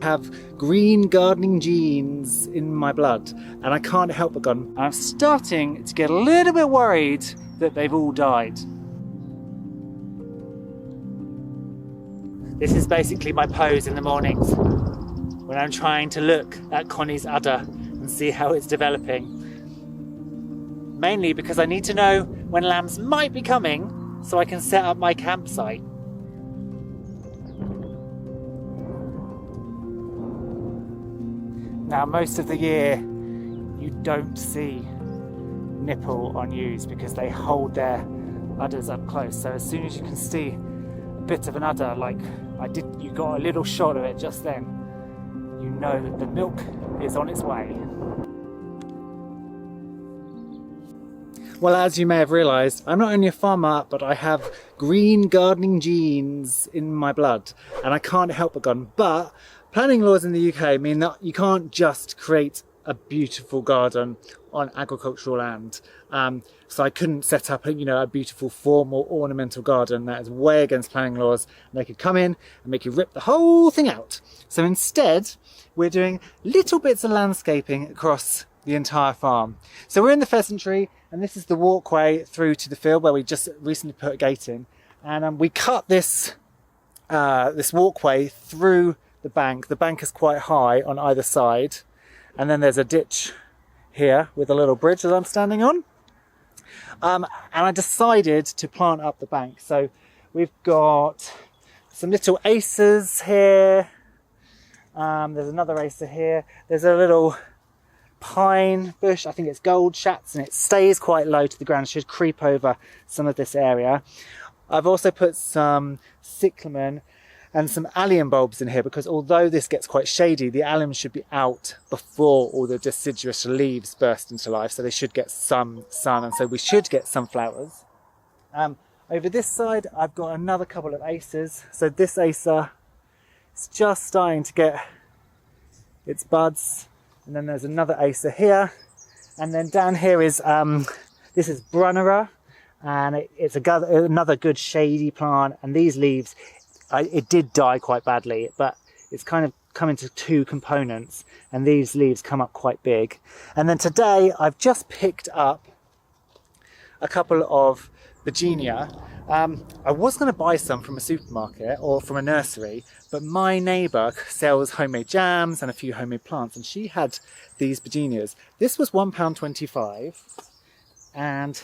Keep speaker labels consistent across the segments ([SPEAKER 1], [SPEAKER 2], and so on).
[SPEAKER 1] have green gardening genes in my blood, and I can't help but go. I'm starting to get a little bit worried that they've all died. This is basically my pose in the mornings when I'm trying to look at Connie's udder and see how it's developing. Mainly because I need to know when lambs might be coming so I can set up my campsite. Now, most of the year you don't see nipple on ewes because they hold their udders up close. So as soon as you can see a bit of an udder, like I did, you got a little shot of it just then, you know that the milk is on its way. Well, as you may have realised, I'm not only a farmer, but I have green gardening genes in my blood, and I can't help but go. But planning laws in the UK mean that you can't just create a beautiful garden on agricultural land. So I couldn't set up a beautiful formal ornamental garden. That is way against planning laws. And they could come in and make you rip the whole thing out. So instead, we're doing little bits of landscaping across the entire farm. So we're in the pheasantry, and this is the walkway through to the field where we just recently put a gate in. And we cut this walkway through the bank. The bank is quite high on either side. And then there's a ditch here with a little bridge that I'm standing on. And I decided to plant up the bank. So we've got some little acers here. There's another acer here. There's a little pine bush, I think it's gold shats, and it stays quite low to the ground. It should creep over some of this area. I've also put some cyclamen and some allium bulbs in here because although this gets quite shady, the allium should be out before all the deciduous leaves burst into life, so they should get some sun, and so we should get some flowers. Over this side I've got another couple of acers. So this acer is just starting to get its buds, and then there's another acer here, and then down here is this is Brunnera, and it's another good shady plant. And these leaves, it did die quite badly, but it's kind of come into two components, and these leaves come up quite big. And then today I've just picked up a couple of Virginia. I was going to buy some from a supermarket or from a nursery, but my neighbour sells homemade jams and a few homemade plants, and she had these begonias. This was £1.25, and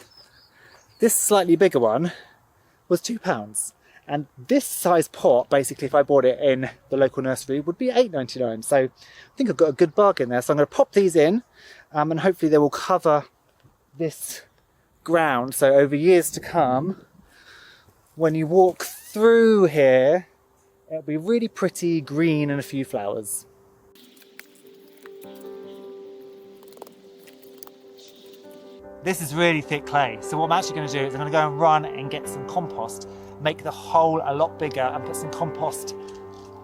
[SPEAKER 1] this slightly bigger one was £2. And this size pot, basically, if I bought it in the local nursery, would be £8.99. So I think I've got a good bargain there. So I'm going to pop these in, and hopefully they will cover this ground. So over years to come, when you walk through here, it'll be really pretty green and a few flowers. This is really thick clay. So what I'm actually going to do is I'm going to go and run and get some compost, make the hole a lot bigger, and put some compost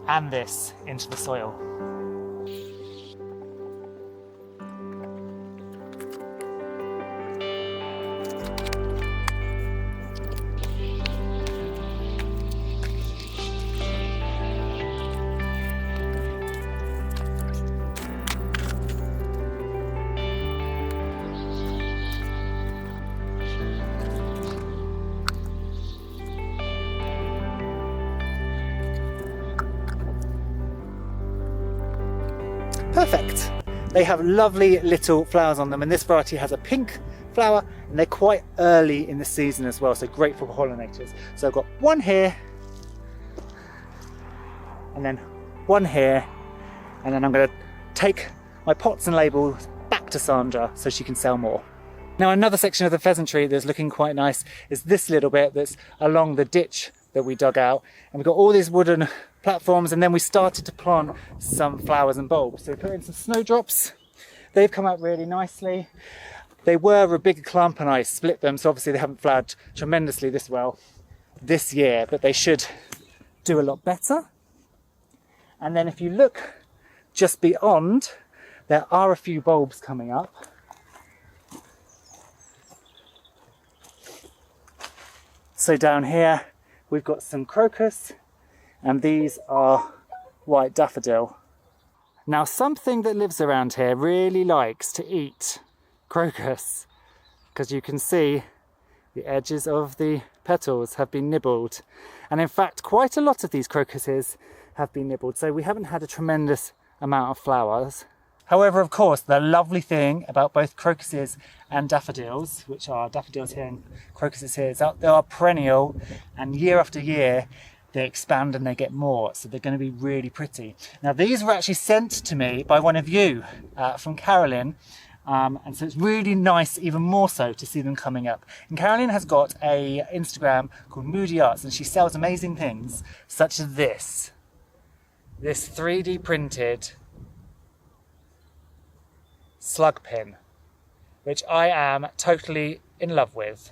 [SPEAKER 1] and this into the soil. Perfect. They have lovely little flowers on them, and this variety has a pink flower, and they're quite early in the season as well, so great for pollinators. So I've got one here, and then one here, and then I'm going to take my pots and labels back to Sandra so she can sell more. Now, another section of the pheasantry that's looking quite nice is this little bit that's along the ditch that we dug out, and we've got all these wooden platforms, and then we started to plant some flowers and bulbs. So we put in some snowdrops. They've come out really nicely. They were a bigger clump and I split them, so obviously they haven't flowered tremendously this well this year, but they should do a lot better. And then if you look just beyond, there are a few bulbs coming up. So down here we've got some crocus, and these are white daffodil. Now, something that lives around here really likes to eat crocus, because you can see the edges of the petals have been nibbled. And in fact, quite a lot of these crocuses have been nibbled, so we haven't had a tremendous amount of flowers. However, of course, the lovely thing about both crocuses and daffodils, which are daffodils here and crocuses here, is that they are perennial, and year after year they expand and they get more, so they're going to be really pretty. Now, these were actually sent to me by one of you, from Carolyn, and so it's really nice, even more so, to see them coming up. And Carolyn has got a Instagram called Moody Arts, and she sells amazing things such as this 3D printed slug pin, which I am totally in love with.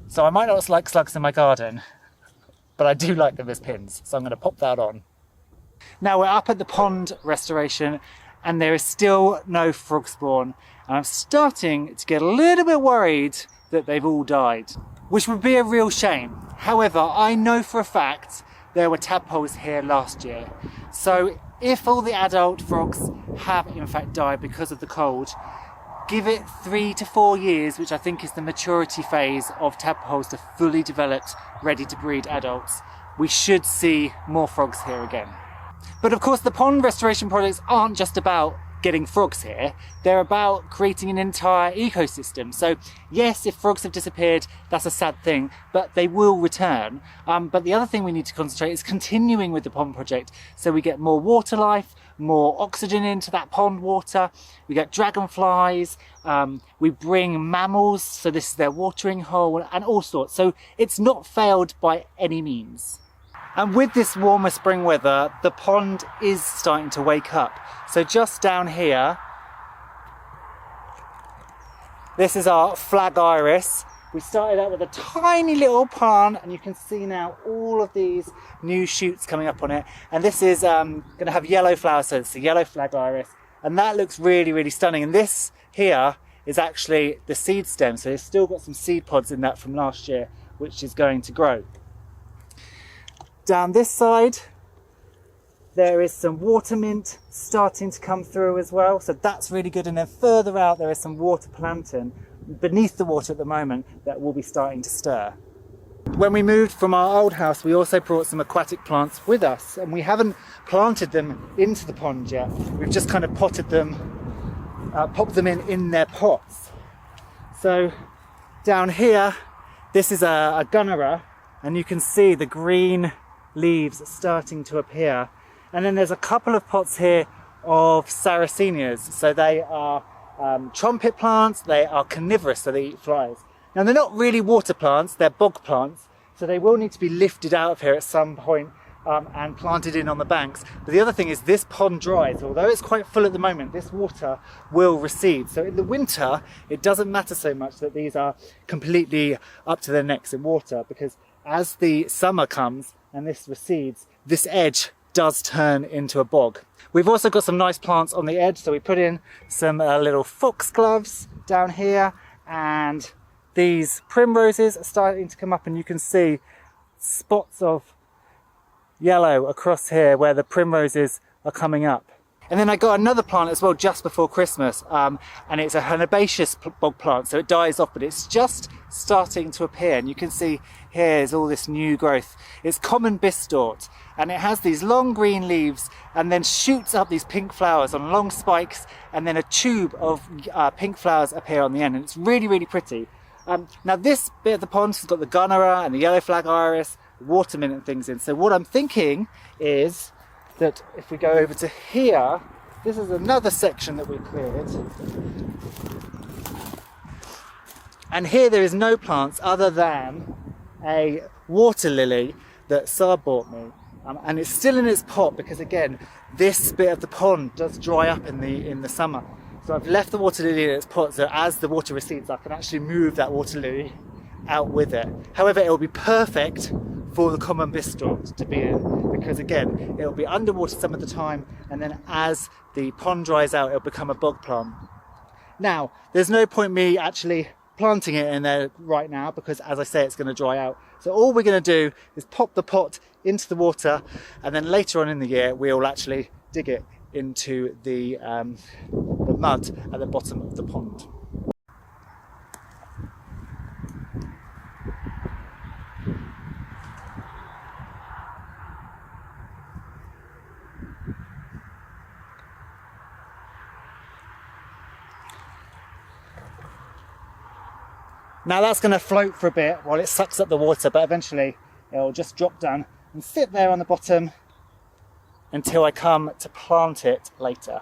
[SPEAKER 1] So I might not like slugs in my garden, but I do like them as pins, so I'm going to pop that on. Now, we're up at the pond restoration, and there is still no frog spawn, and I'm starting to get a little bit worried that they've all died, which would be a real shame. However, I know for a fact there were tadpoles here last year, so if all the adult frogs have in fact died because of the cold, give it 3 to 4 years, which I think is the maturity phase of tadpoles to fully developed, ready to breed adults, we should see more frogs here again. But of course, the pond restoration projects aren't just about getting frogs here, they're about creating an entire ecosystem. So yes, if frogs have disappeared, that's a sad thing, but they will return. But the other thing we need to concentrate is continuing with the pond project, so we get more water life, more oxygen into that pond water, we get dragonflies, we bring mammals, so this is their watering hole, and all sorts. So it's not failed by any means. And with this warmer spring weather, the pond is starting to wake up. So just down here, this is our flag iris. We started out with a tiny little plant, and you can see now all of these new shoots coming up on it. And this is going to have yellow flowers, so it's a yellow flag iris. And that looks really, really stunning. And this here is actually the seed stem. So it's still got some seed pods in that from last year, which is going to grow. Down this side, there is some water mint starting to come through as well, so that's really good. And then further out, there is some water plantain beneath the water at the moment that will be starting to stir. When we moved from our old house, we also brought some aquatic plants with us, and we haven't planted them into the pond yet. We've just kind of potted them, popped them in their pots. So down here, this is a gunnera, and you can see the green leaves starting to appear. And then there's a couple of pots here of sarracenias. So they are trumpet plants, they are carnivorous, so they eat flies. Now, they're not really water plants, they're bog plants, so they will need to be lifted out of here at some point and planted in on the banks. But the other thing is, this pond dries. Although it's quite full at the moment, this water will recede. So in the winter, it doesn't matter so much that these are completely up to their necks in water, because as the summer comes and this recedes, this edge does turn into a bog. We've also got some nice plants on the edge, so we put in some little foxgloves down here, and these primroses are starting to come up, and you can see spots of yellow across here where the primroses are coming up. And then I got another plant as well just before Christmas, and it's a herbaceous bog plant, so it dies off, but it's just starting to appear. And you can see here's all this new growth. It's common bistort, and it has these long green leaves and then shoots up these pink flowers on long spikes, and then a tube of pink flowers appear on the end, and it's really, really pretty. Now this bit of the pond has got the gunnera and the yellow flag iris, water mint and things in. So what I'm thinking is that if we go over to here, this is another section that we cleared. And here there is no plants other than a water lily that Saab bought me. And it's still in its pot because, again, this bit of the pond does dry up in the summer. So I've left the water lily in its pot, so as the water recedes, I can actually move that water lily out with it. However, it will be perfect for the common bistort to be in, because again, it'll be underwater some of the time, and then as the pond dries out, it'll become a bog plant. Now, there's no point me actually planting it in there right now because, as I say, it's going to dry out. So all we're going to do is pop the pot into the water, and then later on in the year we'll actually dig it into the mud at the bottom of the pond. Now that's going to float for a bit while it sucks up the water, but eventually it'll just drop down and sit there on the bottom until I come to plant it later.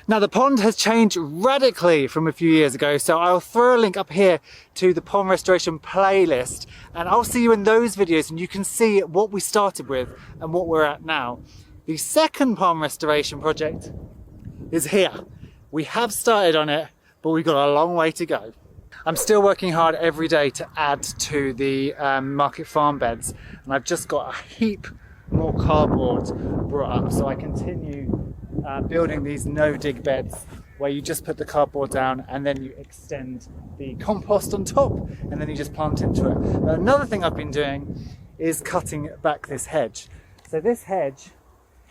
[SPEAKER 1] Now the pond has changed radically from a few years ago, so I'll throw a link up here to the pond restoration playlist, and I'll see you in those videos and you can see what we started with and what we're at now. The second pond restoration project is here. We have started on it, but we've got a long way to go. I'm still working hard every day to add to the market farm beds, and I've just got a heap more cardboard brought up, so I continue building these no-dig beds where you just put the cardboard down and then you extend the compost on top and then you just plant into it. But another thing I've been doing is cutting back this hedge. So this hedge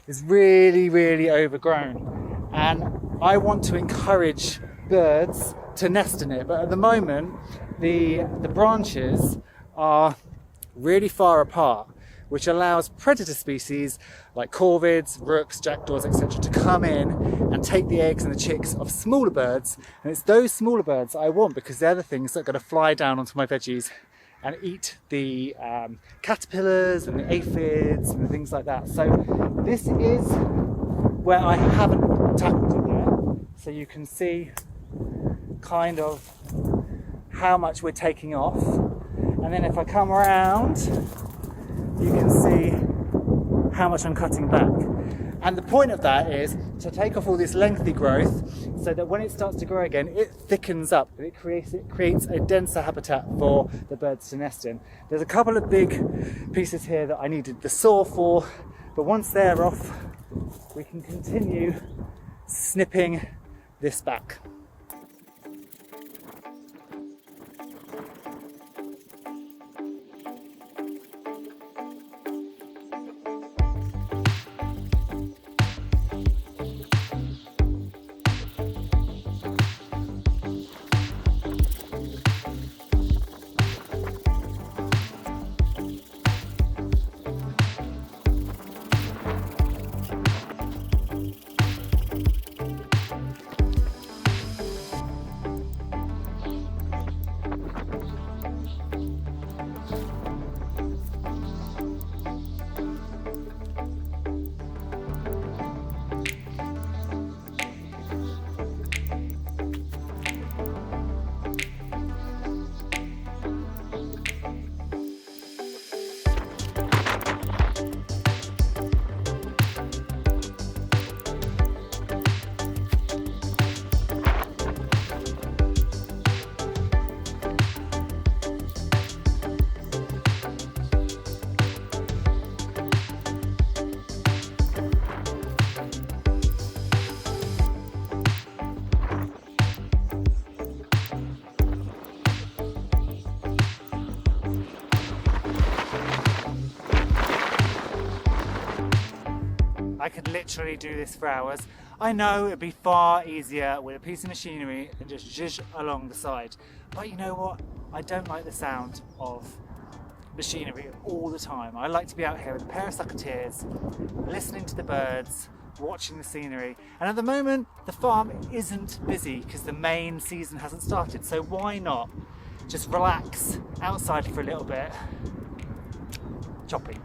[SPEAKER 1] is really overgrown, and I want to encourage birds to nest in it, but at the moment the branches are really far apart, which allows predator species like corvids, rooks, jackdaws, etc. to come in and take the eggs and the chicks of smaller birds. And it's those smaller birds I want, because they're the things that are going to fly down onto my veggies and eat the caterpillars and the aphids and the things like that. So this is where I haven't tackled it yet. So you can see kind of how much we're taking off. And then if I come around, you can see how much I'm cutting back. And the point of that is to take off all this lengthy growth so that when it starts to grow again, it thickens up. It creates a denser habitat for the birds to nest in. There's a couple of big pieces here that I needed the saw for, but once they're off, we can continue snipping this back. I could literally do this for hours. I know it'd be far easier with a piece of machinery than just zhuzh along the side. But you know what? I don't like the sound of machinery all the time. I like to be out here with a pair of sucketeers, listening to the birds, watching the scenery. And at the moment, the farm isn't busy because the main season hasn't started. So why not just relax outside for a little bit, chopping.